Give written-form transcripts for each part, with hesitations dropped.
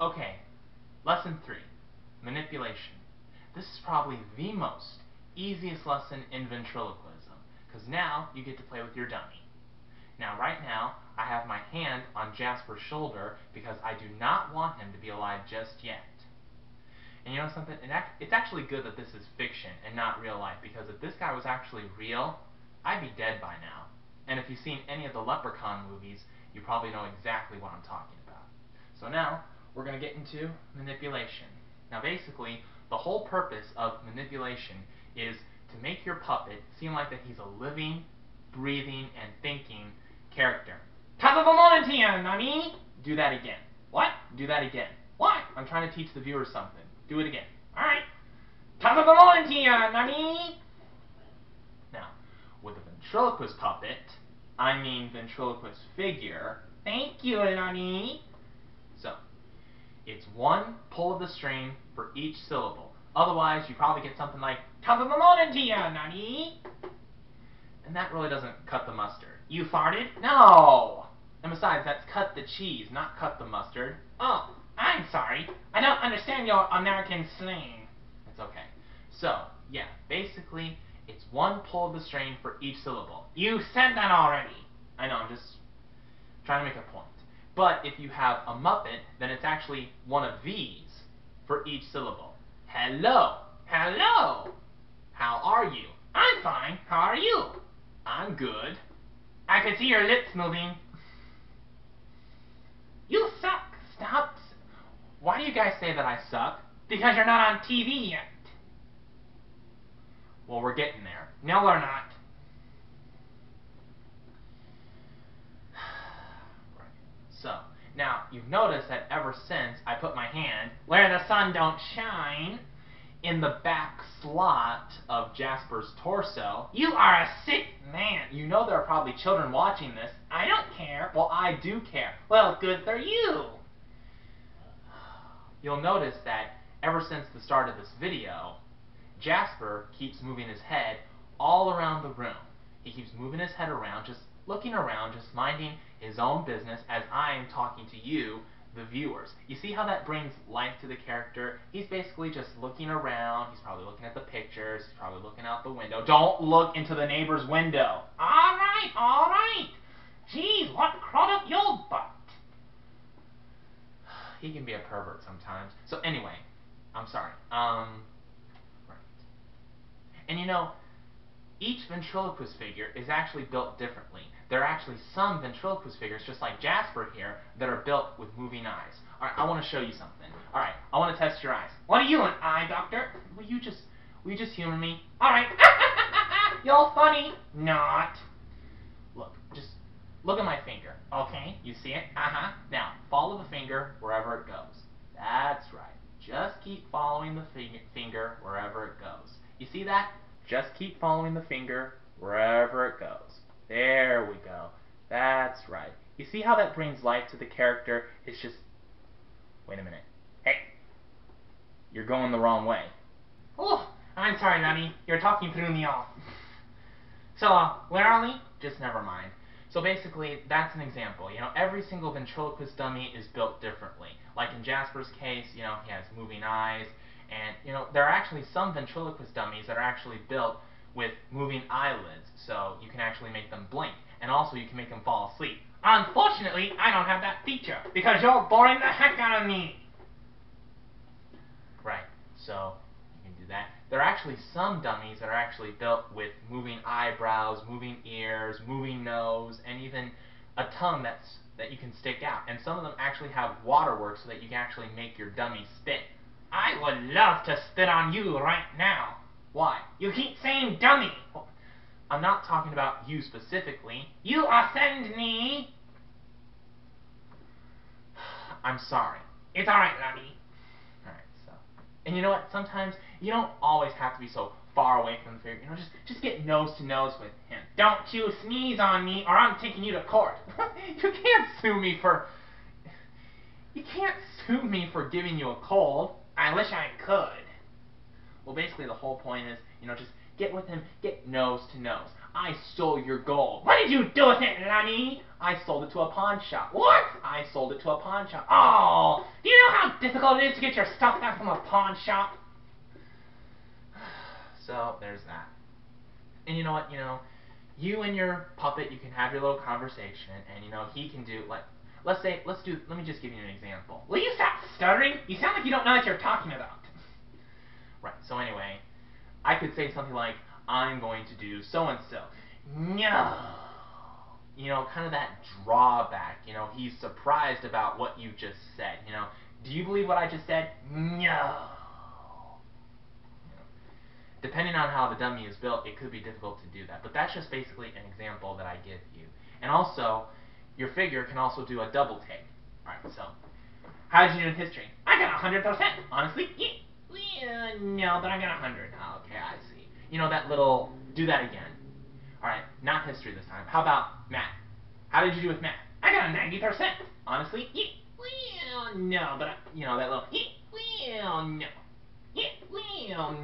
Okay, lesson 3, manipulation. This is probably the most easiest lesson in ventriloquism, because now you get to play with your dummy. Now, right now, I have my hand on Jasper's shoulder because I do not want him to be alive just yet. And you know something? It's actually good that this is fiction and not real life, because if this guy was actually real, I'd be dead by now. And if you've seen any of the Leprechaun movies, you probably know exactly what I'm talking about. So now, we're going to get into manipulation. Now basically, the whole purpose of manipulation is to make your puppet seem like that he's a living, breathing, and thinking character. Nani? Do that again. What? Do that again. What? I'm trying to teach the viewer something. Do it again. Alright. Nani? Now, with a ventriloquist puppet, I mean ventriloquist figure. Thank you, Nani. So, it's one pull of the string for each syllable. Otherwise, you probably get something like Nani? And that really doesn't cut the mustard. You farted? No! And besides, that's cut the cheese, not cut the mustard. Oh, I'm sorry. I don't understand your American slang. It's okay. So, yeah, basically, it's one pull of the string for each syllable. You said that already. I know, I'm just trying to make a point. But if you have a Muppet, then it's actually one of these for each syllable. Hello. Hello. How are you? I'm fine. How are you? I'm good. I can see your lips moving. You suck. Stop. Why do you guys say that I suck? Because you're not on TV yet. Well, we're getting there. No, we're not. So, now, you've noticed that ever since I put my hand where the sun don't shine in the back slot of Jasper's torso. You are a sick man. You know there are probably children watching this. I don't care. Well, I do care. Well, good for you. You'll notice that ever since the start of this video, Jasper keeps moving his head all around the room. He keeps moving his head around, just looking around, just minding his own business as I am talking to you, the viewers. You see how that brings life to the character? He's basically just looking around. He's probably looking at the pictures. He's probably looking out the window. Don't look into the neighbor's window. All right, all right. Geez, what crawled up your butt? He can be a pervert sometimes. So anyway, I'm sorry. Right. And you know, each ventriloquist figure is actually built differently. There are actually some ventriloquist figures, just like Jasper here, that are built with moving eyes. Alright, I want to show you something. Alright, I want to test your eyes. What are you, an eye doctor? Will you just humor me? Alright. You're funny. Not. Look, just look at my finger. Okay, you see it? Uh-huh. Now, follow the finger wherever it goes. That's right. Just keep following the finger wherever it goes. You see that? Just keep following the finger wherever it goes. There we go. That's right. You see how that brings life to the character? It's just... Wait a minute. Hey! You're going the wrong way. Oh, I'm sorry, Nani. You're talking through me off. So, where are we? Just never mind. So basically, that's an example. You know, every single ventriloquist dummy is built differently. Like in Jasper's case, you know, he has moving eyes. And, you know, there are actually some ventriloquist dummies that are actually built with moving eyelids, so you can actually make them blink. And also, you can make them fall asleep. Unfortunately, I don't have that feature, because you're boring the heck out of me. Right, so you can do that. There are actually some dummies that are actually built with moving eyebrows, moving ears, moving nose, and even a tongue that you can stick out. And some of them actually have waterworks so that you can actually make your dummy spit. I would love to spit on you right now. Why? You keep saying dummy. I'm not talking about you specifically. You offend me. I'm sorry. It's alright, Lummy. Alright, so. And you know what? Sometimes you don't always have to be so far away from the figure. You know, just get nose to nose with him. Don't you sneeze on me or I'm taking you to court. You can't sue me for... You can't sue me for giving you a cold. I wish I could. Well, basically the whole point is, you know, just get with him, get nose to nose. I stole your gold. What did you do with it, Lunny? I sold it to a pawn shop. What? I sold it to a pawn shop. Oh, do you know how difficult it is to get your stuff back from a pawn shop? So, there's that. And you know what, you and your puppet, you can have your little conversation, and he can do, like, let me just give you an example. Will you stop stuttering? You sound like you don't know what you're talking about. Right, so anyway, I could say something like, I'm going to do so-and-so. No. Kind of that drawback. He's surprised about what you just said. Do you believe what I just said? No. Depending on how the dummy is built, it could be difficult to do that. But that's just basically an example that I give you. And also, your figure can also do a double take. Alright, so, how did you do in history? I got 100%. Honestly, no, but I got 100. Oh, okay, I see. That little, do that again. Alright, not history this time. How about math? How did you do with math? I got a 90%. Honestly, no, but that little,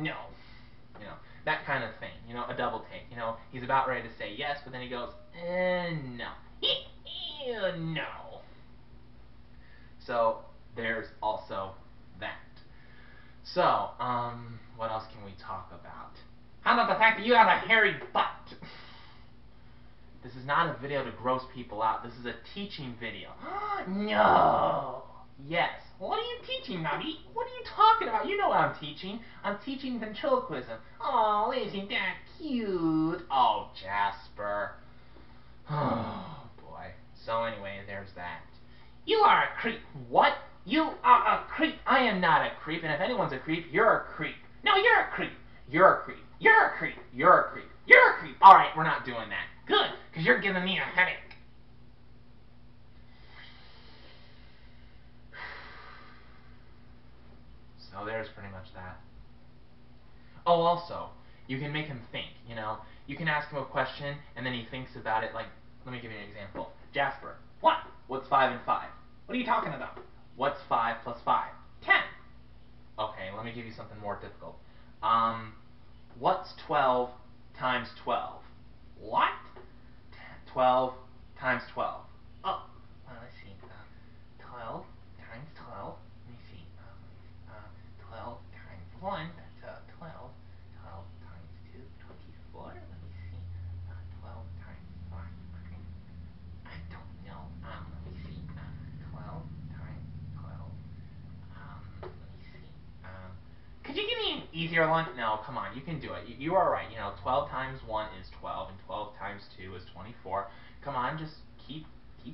no. That kind of thing. A double take. He's about ready to say yes, but then he goes, no. No. So, there's also that. So, what else can we talk about? How about the fact that you have a hairy butt? This is not a video to gross people out. This is a teaching video. No. Yes. What are you teaching, Nubby? What are you talking about? You know what I'm teaching. I'm teaching ventriloquism. Oh, isn't that cute? Oh, Jasper. Oh, boy. So anyway, there's that. You are a creep. What? You are a creep. I am not a creep, and if anyone's a creep, you're a creep. No, you're a creep. You're a creep. You're a creep. You're a creep. You're a creep. All right, we're not doing that. Good, because you're giving me a headache. So there's pretty much that. Oh, also, you can make him think, You can ask him a question, and then he thinks about it, like, let me give you an example. Jasper, what? What's 5 and 5? What are you talking about? What's 5 plus 5? 10. Okay, let me give you something more difficult. What's 12 times 12? What? 12 times 12. Oh, let's see. 12 times 12. Let me see. 12 times 1. That's 12. 12 times 2, 24. Let me see. 12 times 5. I don't know. Let me see. 12 times 12. Let me see. Could you give me an easier one? No, come on. You can do it. You are right. 12 times 1 is 12, and 12 times 2 is 24. Come on, just keep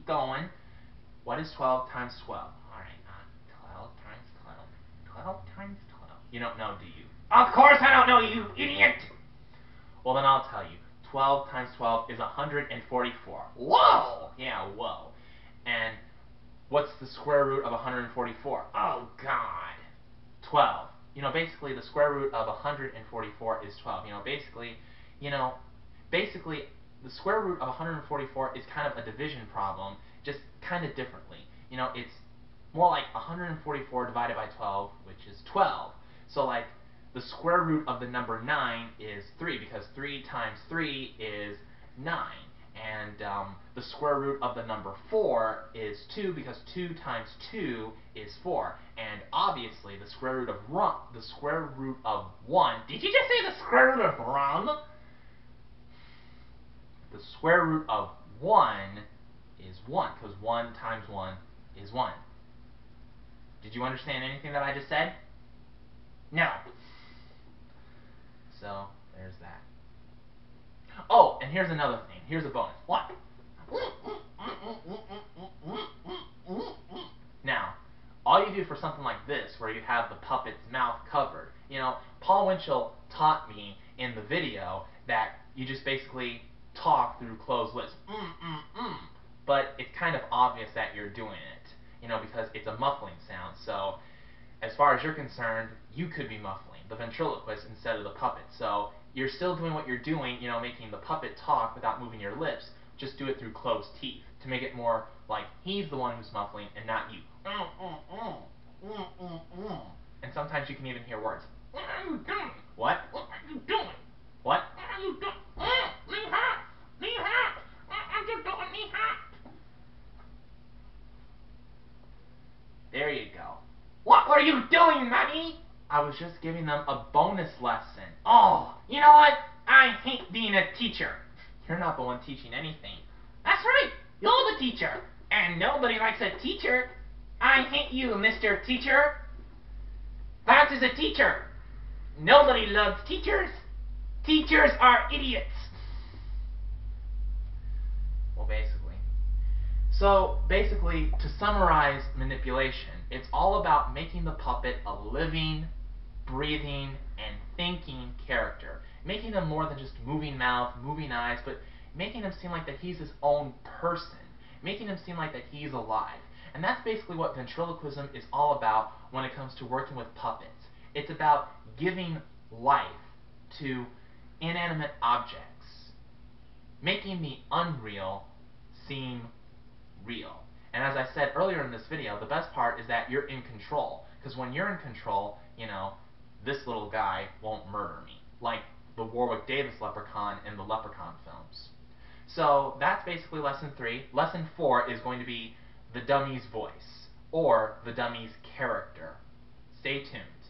going. What is 12 times 12? All right. 12 times 12. 12 times 12. You don't know, do you? Of course I don't know, you idiot! Well, then I'll tell you. 12 times 12 is 144. Whoa! Yeah, whoa. And what's the square root of 144? Oh, God. 12. Basically, the square root of 144 is 12. Basically, the square root of 144 is kind of a division problem, just kind of differently. It's more like 144 divided by 12, which is 12. So, like, the square root of the number 9 is 3, because 3 times 3 is 9. And the square root of the number 4 is 2, because 2 times 2 is 4. And obviously, the square root of 1. Did you just say the square root of rum? The square root of 1 is 1, because 1 times 1 is 1. Did you understand anything that I just said? No. So, there's that. Oh, and here's another thing. Here's a bonus. What? Now, all you do for something like this, where you have the puppet's mouth covered, Paul Winchell taught me in the video that you just basically talk through closed lips. But it's kind of obvious that you're doing it, because it's a muffling sound. So, as far as you're concerned, you could be muffling the ventriloquist instead of the puppet. So, you're still doing what you're doing, making the puppet talk without moving your lips. Just do it through closed teeth to make it more like he's the one who's muffling and not you. And sometimes you can even hear words. What are you doing? What? What are you doing? What? What are you doing? Me hot! Me hot! I'm just doing me hot! There you go. What were you doing, Mommy? I was just giving them a bonus lesson. Oh, you know what? I hate being a teacher. You're not the one teaching anything. That's right. You're the teacher. And nobody likes a teacher. I hate you, Mr. Teacher. That is a teacher. Nobody loves teachers. Teachers are idiots. Well, basically. So, basically, to summarize manipulation, it's all about making the puppet a living, breathing, and thinking character. Making them more than just moving mouth, moving eyes, but making him seem like that he's his own person. Making him seem like that he's alive. And that's basically what ventriloquism is all about when it comes to working with puppets. It's about giving life to inanimate objects. Making the unreal seem real. And as I said earlier in this video, the best part is that you're in control. Because when you're in control, you know, this little guy won't murder me. Like the Warwick Davis leprechaun in the Leprechaun films. So that's basically lesson 3. Lesson 4 is going to be the dummy's voice, or the dummy's character. Stay tuned.